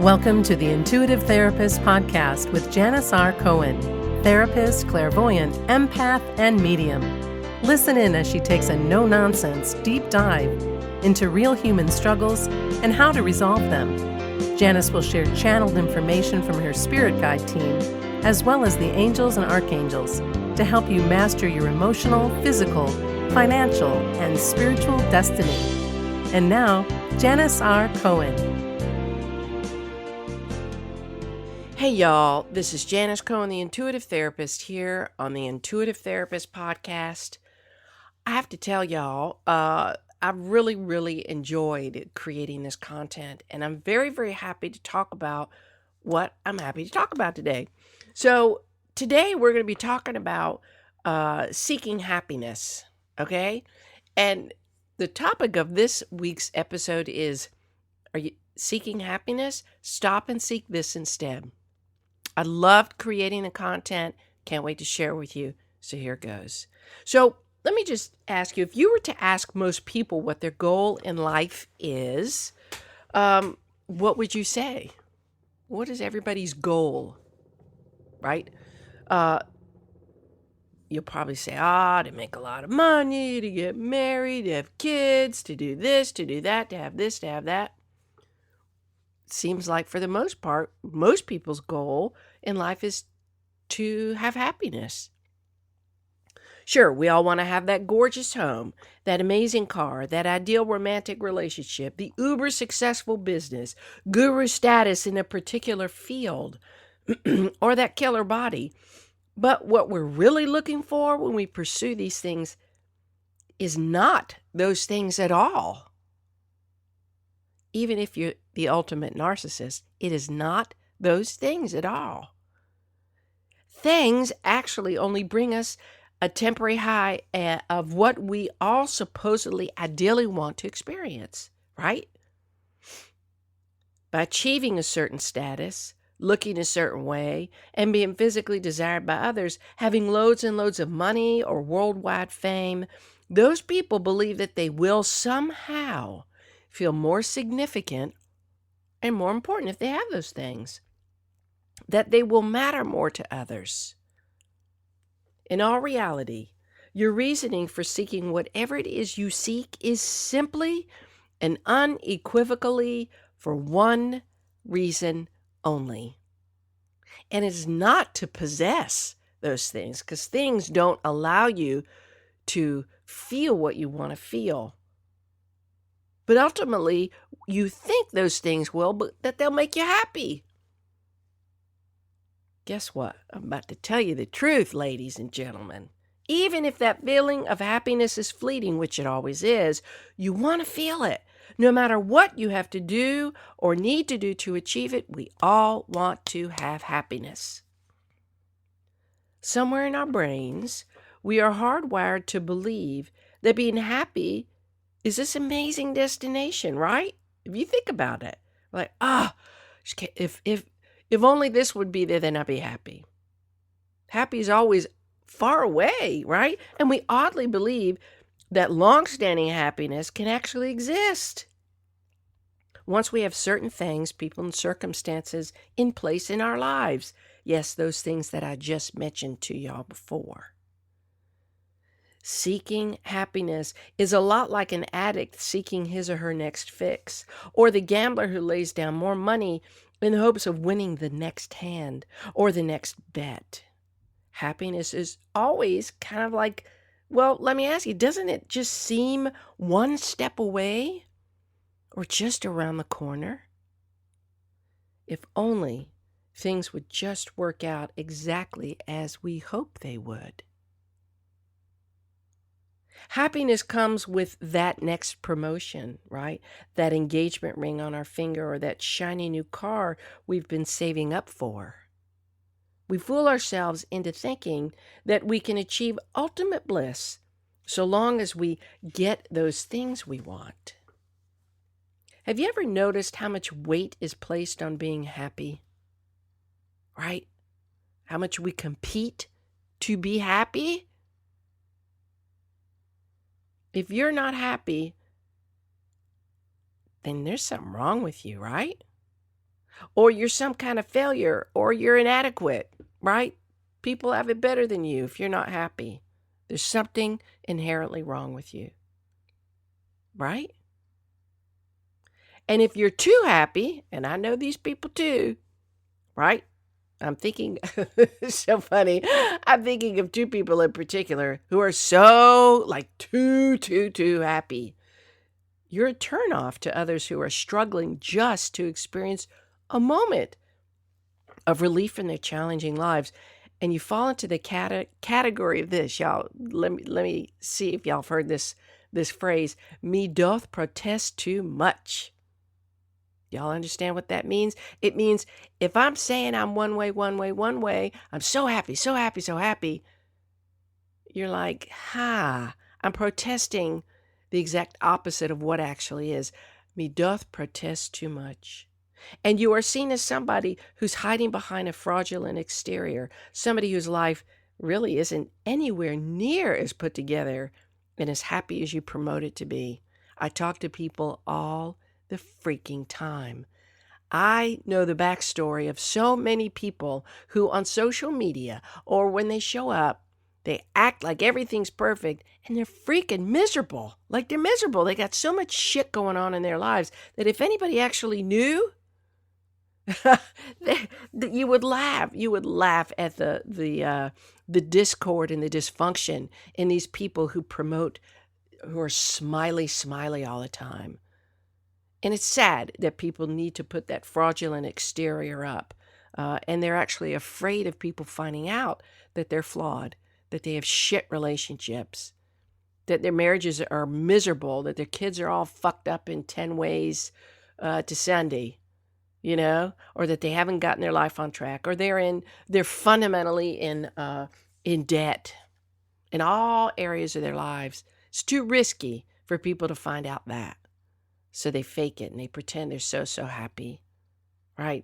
Welcome to the Intuitive Therapist Podcast with Janis Cohen, therapist, clairvoyant, empath, and medium. Listen in as she takes a no-nonsense deep dive into real human struggles and how to resolve them. Janis will share channeled information from her spirit guide team, as well as the angels and archangels, to help you master your emotional, physical, financial, and spiritual destiny. And now, Janis R. Cohen. Hey y'all, this is Janis Cohen, the Intuitive Therapist, here on the Intuitive Therapist Podcast. I have to tell y'all, I've really enjoyed creating this content, and I'm very happy to talk about what I'm happy to talk about today. So today we're going to be talking about seeking happiness, okay? And the topic of this week's episode is, are you seeking happiness? Stop and seek this instead. I loved creating the content. Can't wait to share with you. So here goes. So let me just ask you, if you were to ask most people what their goal in life is, what would you say? What is everybody's goal, right? You'll probably say, to make a lot of money, to get married, to have kids, to do this, to do that, to have this, to have that. Seems like for the most part, most people's goal in life is to have happiness. Sure, we all want to have that gorgeous home, that amazing car, that ideal romantic relationship, the uber successful business, guru status in a particular field, or that killer body. But what we're really looking for when we pursue these things is not those things at all. Even if you're the ultimate narcissist, it is not those things at all. Things actually only bring us a temporary high of what we all supposedly ideally want to experience, right? By achieving a certain status, looking a certain way, and being physically desired by others, having loads and loads of money or worldwide fame, those people believe that they will somehow feel more significant and more important if they have those things, that they will matter more to others. In all reality, your reasoning for seeking whatever it is you seek is simply and unequivocally for one reason only. And it's not to possess those things, because things don't allow you to feel what you want to feel. But ultimately, you think those things will, but that they'll make you happy. Guess what? I'm about to tell you the truth, ladies and gentlemen. Even if that feeling of happiness is fleeting, which it always is, you want to feel it. No matter what you have to do or need to do to achieve it, we all want to have happiness. Somewhere in our brains, we are hardwired to believe that being happy is this amazing destination, right? If you think about it, like, if only this would be there, then I'd be happy. Happy is always far away, right? And we oddly believe that long-standing happiness can actually exist once we have certain things, people, and circumstances in place in our lives. Yes, those things that I just mentioned to y'all before. Seeking happiness is a lot like an addict seeking his or her next fix, or the gambler who lays down more money in the hopes of winning the next hand or the next bet. Happiness is always kind of like, well, let me ask you, doesn't it just seem one step away or just around the corner? If only things would just work out exactly as we hope they would. Happiness comes with that next promotion, right? That engagement ring on our finger or that shiny new car we've been saving up for. We fool ourselves into thinking that we can achieve ultimate bliss so long as we get those things we want. Have you ever noticed how much weight is placed on being happy? Right? How much we compete to be happy? If you're not happy, then there's something wrong with you, right? or you're some kind of failure, or you're inadequate, right? People have it better than you if you're not happy. There's something inherently wrong with you, right? And if you're too happy, and I know these people too, right? I'm thinking, it's so funny. I'm thinking of two people in particular who are so like too happy. You're a turnoff to others who are struggling just to experience a moment of relief in their challenging lives. And you fall into the category of this, y'all. Let me see if y'all have heard this phrase. Me doth protest too much. Y'all understand what that means? It means if I'm saying I'm one way, I'm so happy, so happy, so happy. You're like, I'm protesting the exact opposite of what actually is. Me doth protest too much. And you are seen as somebody who's hiding behind a fraudulent exterior, somebody whose life really isn't anywhere near as put together and as happy as you promote it to be. I talk to people all the freaking time. I know the backstory of so many people who on social media or when they show up, they act like everything's perfect and they're freaking miserable. Like they're miserable. They got so much shit going on in their lives that if anybody actually knew, you would laugh. You would laugh at the discord and the dysfunction in these people who are smiley all the time. And it's sad that people need to put that fraudulent exterior up. And they're actually afraid of people finding out that they're flawed, that they have shit relationships, that their marriages are miserable, that their kids are all fucked up in 10 ways to Sunday, or that they haven't gotten their life on track, or they're fundamentally in debt in all areas of their lives. It's too risky for people to find out that. So they fake it and they pretend they're so happy, right?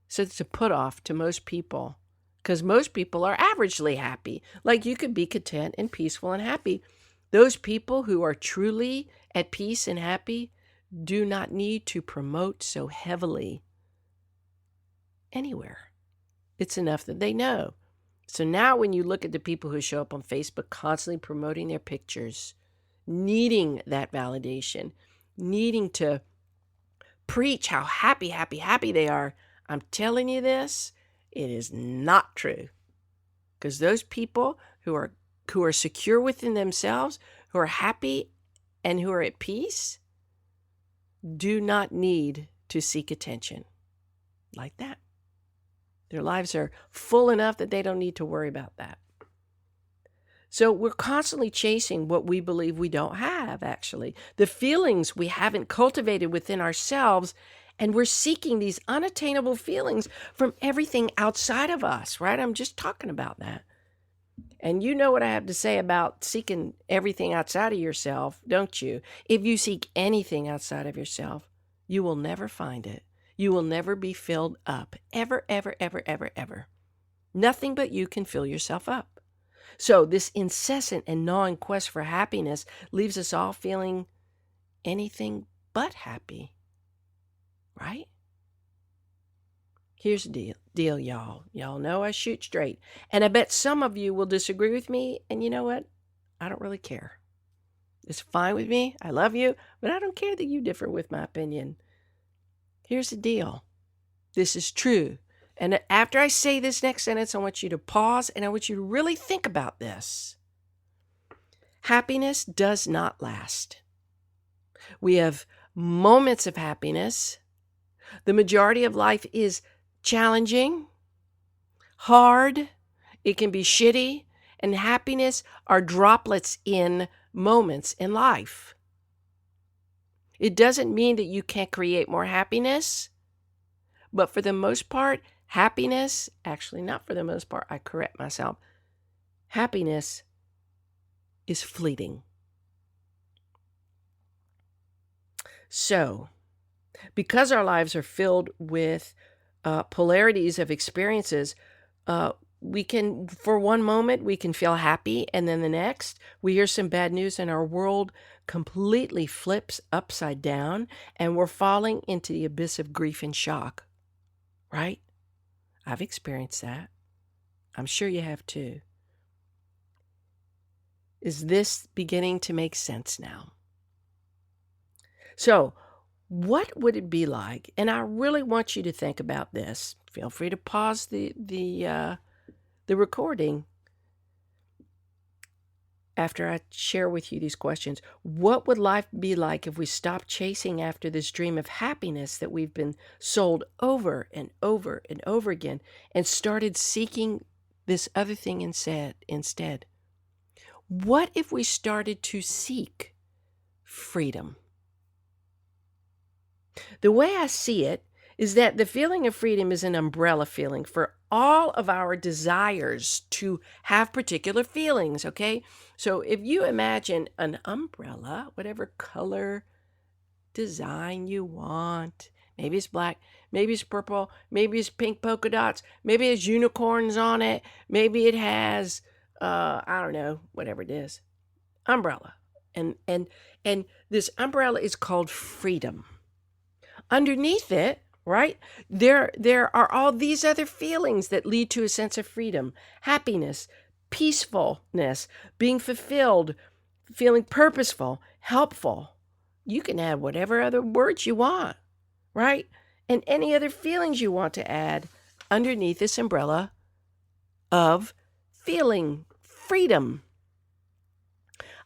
So it's a put off to most people because most people are averagely happy. Like you could be content and peaceful and happy. Those people who are truly at peace and happy do not need to promote so heavily anywhere. It's enough that they know. So now when you look at the people who show up on Facebook constantly promoting their pictures, needing that validation, needing to preach how happy they are, I'm telling you this, it is not true. Because those people who are secure within themselves, who are happy and who are at peace, do not need to seek attention like that. Their lives are full enough that they don't need to worry about that. So we're constantly chasing what we believe we don't have, actually. The feelings we haven't cultivated within ourselves, and we're seeking these unattainable feelings from everything outside of us, right? I'm just talking about that. And you know what I have to say about seeking everything outside of yourself, don't you? If you seek anything outside of yourself, you will never find it. You will never be filled up. Ever. Nothing but you can fill yourself up. So this incessant and gnawing quest for happiness leaves us all feeling anything but happy, right? Here's the deal, y'all. Y'all know I shoot straight. And I bet some of you will disagree with me. And you know what? I don't really care. It's fine with me. I love you. But I don't care that you differ with my opinion. Here's the deal. This is true. And after I say this next sentence, I want you to pause and I want you to really think about this. Happiness does not last. We have moments of happiness. The majority of life is challenging, hard, it can be shitty, and happiness are droplets in moments in life. It doesn't mean that you can't create more happiness, but for the most part, happiness, actually not for the most part, I correct myself, happiness is fleeting. So, because our lives are filled with polarities of experiences, we can, for one moment, we can feel happy, and then the next, we hear some bad news and our world completely flips upside down, and we're falling into the abyss of grief and shock, right? I've experienced that. I'm sure you have too. Is this beginning to make sense now? So, what would it be like? And I really want you to think about this. Feel free to pause the recording after I share with you these questions. What would life be like if we stopped chasing after this dream of happiness that we've been sold over and over and over again and started seeking this other thing instead? What if we started to seek freedom? The way I see it is that the feeling of freedom is an umbrella feeling for all of our desires to have particular feelings, okay? So if you imagine an umbrella, whatever color, design you want, maybe it's black, maybe it's purple, maybe it's pink polka dots, maybe it has unicorns on it, maybe it has, I don't know, whatever it is, umbrella. And this umbrella is called freedom. Underneath it, right, there are all these other feelings that lead to a sense of freedom, happiness, peacefulness, being fulfilled, feeling purposeful, helpful. You can add whatever other words you want, right? And any other feelings you want to add underneath this umbrella of feeling freedom.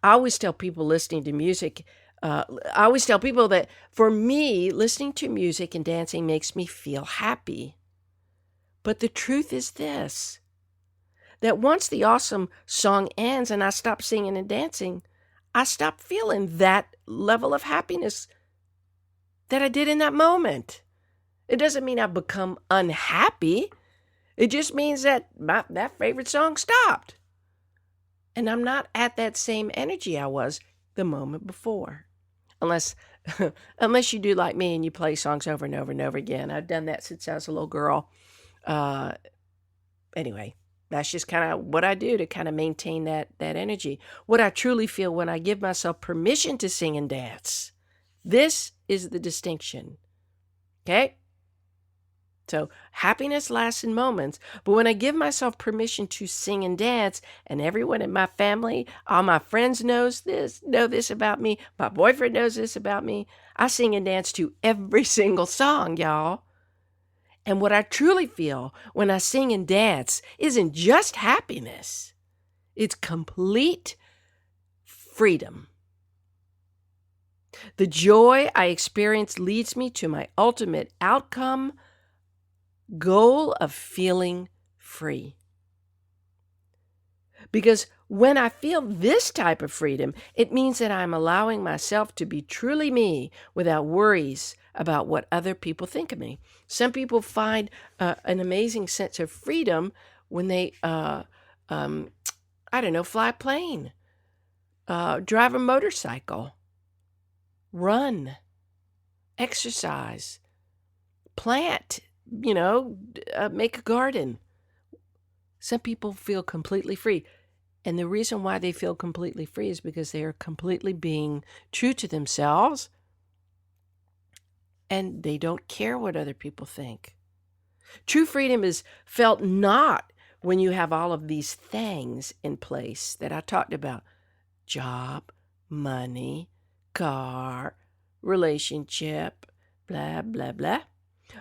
I always tell people listening to music, I always tell people that for me, listening to music and dancing makes me feel happy. But the truth is this, that once the awesome song ends and I stop singing and dancing, I stop feeling that level of happiness that I did in that moment. It doesn't mean I've become unhappy. It just means that that favorite song stopped. And I'm not at that same energy I was the moment before. Unless you do like me and you play songs over and over and over again. I've done that since I was a little girl. Anyway, that's just kind of what I do to kind of maintain that energy. What I truly feel when I give myself permission to sing and dance. This is the distinction. Okay? So happiness lasts in moments, but when I give myself permission to sing and dance, and everyone in my family, all my friends know this about me, my boyfriend knows this about me, I sing and dance to every single song, y'all. And what I truly feel when I sing and dance isn't just happiness. It's complete freedom. The joy I experience leads me to my ultimate outcome, goal of feeling free. Because when I feel this type of freedom, it means that I'm allowing myself to be truly me without worries about what other people think of me. Some people find an amazing sense of freedom when they, fly a plane, drive a motorcycle, run, exercise, plant, make a garden. Some people feel completely free. And the reason why they feel completely free is because they are completely being true to themselves and they don't care what other people think. True freedom is felt not when you have all of these things in place that I talked about. Job, money, car, relationship, blah, blah, blah.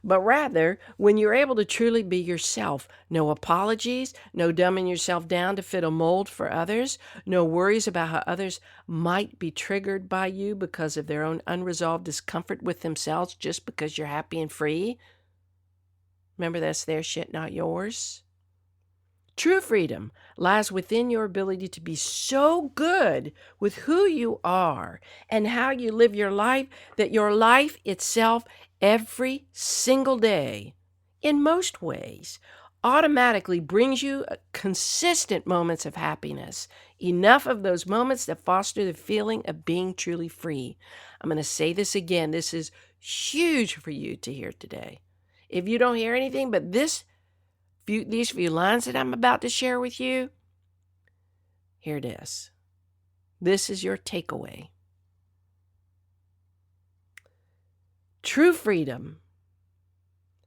But rather, when you're able to truly be yourself, no apologies, no dumbing yourself down to fit a mold for others, no worries about how others might be triggered by you because of their own unresolved discomfort with themselves just because you're happy and free. Remember, that's their shit, not yours. True freedom lies within your ability to be so good with who you are and how you live your life that your life itself every single day, in most ways, automatically brings you consistent moments of happiness. Enough of those moments that foster the feeling of being truly free. I'm going to say this again. This is huge for you to hear today. If you don't hear anything but these few lines that I'm about to share with you, here it is. This is your takeaway. True freedom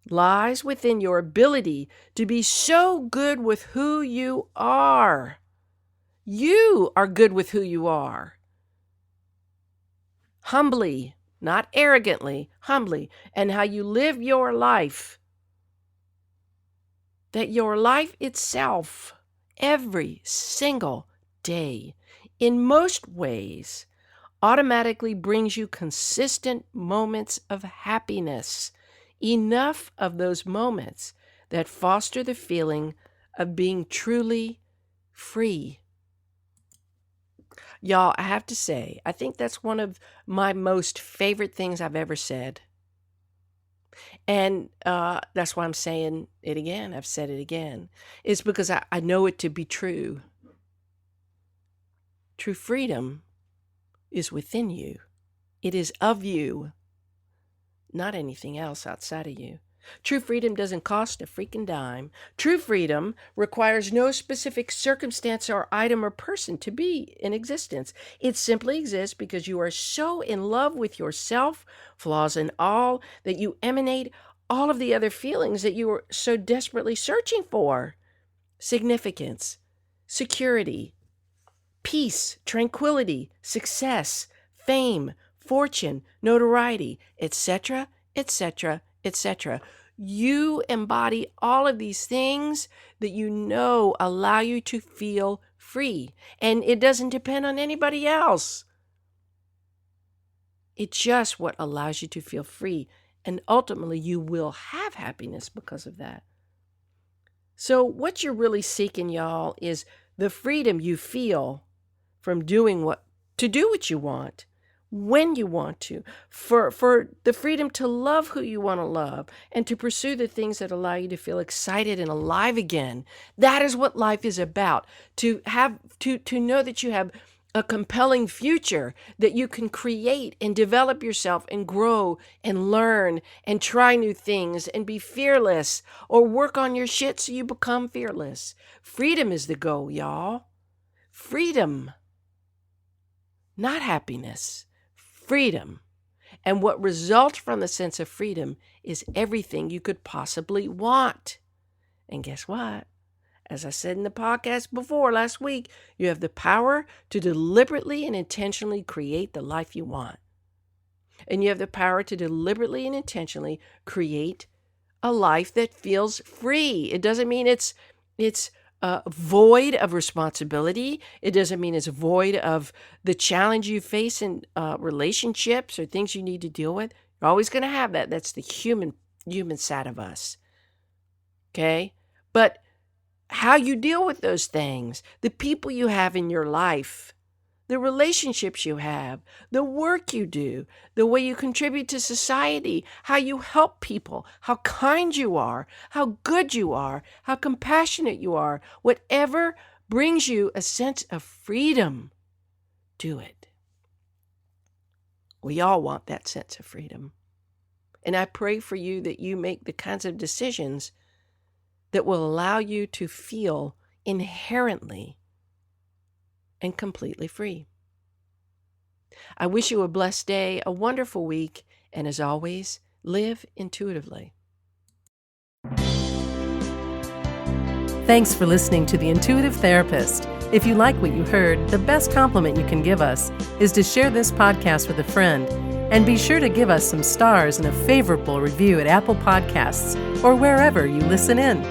lies within your ability to be so good with who you are. You are good with who you are. Humbly, not arrogantly, humbly, and how you live your life. That your life itself, every single day, in most ways, automatically brings you consistent moments of happiness. Enough of those moments that foster the feeling of being truly free. Y'all, I have to say, I think that's one of my most favorite things I've ever said. And that's why I'm saying it again. I've said it again. It's because I know it to be true. True freedom is within you. It is of you, not anything else outside of you. True freedom doesn't cost a freaking dime. True freedom requires no specific circumstance or item or person to be in existence. It simply exists because you are so in love with yourself, flaws and all, that you emanate all of the other feelings that you are so desperately searching for. Significance, security, peace, tranquility, success, fame, fortune, notoriety, etc., etc., etc. You embody all of these things that you know allow you to feel free. And it doesn't depend on anybody else. It's just what allows you to feel free. And ultimately, you will have happiness because of that. So what you're really seeking, y'all, is the freedom you feel from doing what you want, when you want to, for the freedom to love who you want to love and to pursue the things that allow you to feel excited and alive again. That is what life is about. To know that you have a compelling future, that you can create and develop yourself and grow and learn and try new things and be fearless, or work on your shit so you become fearless. Freedom is the goal, y'all. Freedom. Not happiness, freedom. And what results from the sense of freedom is everything you could possibly want. And guess what? As I said in the podcast before last week, you have the power to deliberately and intentionally create the life you want. And you have the power to deliberately and intentionally create a life that feels free. It doesn't mean it's void of responsibility. It doesn't mean it's void of the challenge you face in relationships or things you need to deal with. You're always going to have that. That's the human side of us. Okay? But how you deal with those things, the people you have in your life, the relationships you have, the work you do, the way you contribute to society, how you help people, how kind you are, how good you are, how compassionate you are, whatever brings you a sense of freedom, do it. We all want that sense of freedom. And I pray for you that you make the kinds of decisions that will allow you to feel inherently and completely free. I wish you a blessed day, a wonderful week, and as always, live intuitively. Thanks for listening to The Intuitive Therapist. If you like what you heard, the best compliment you can give us is to share this podcast with a friend. And be sure to give us some stars and a favorable review at Apple Podcasts or wherever you listen in.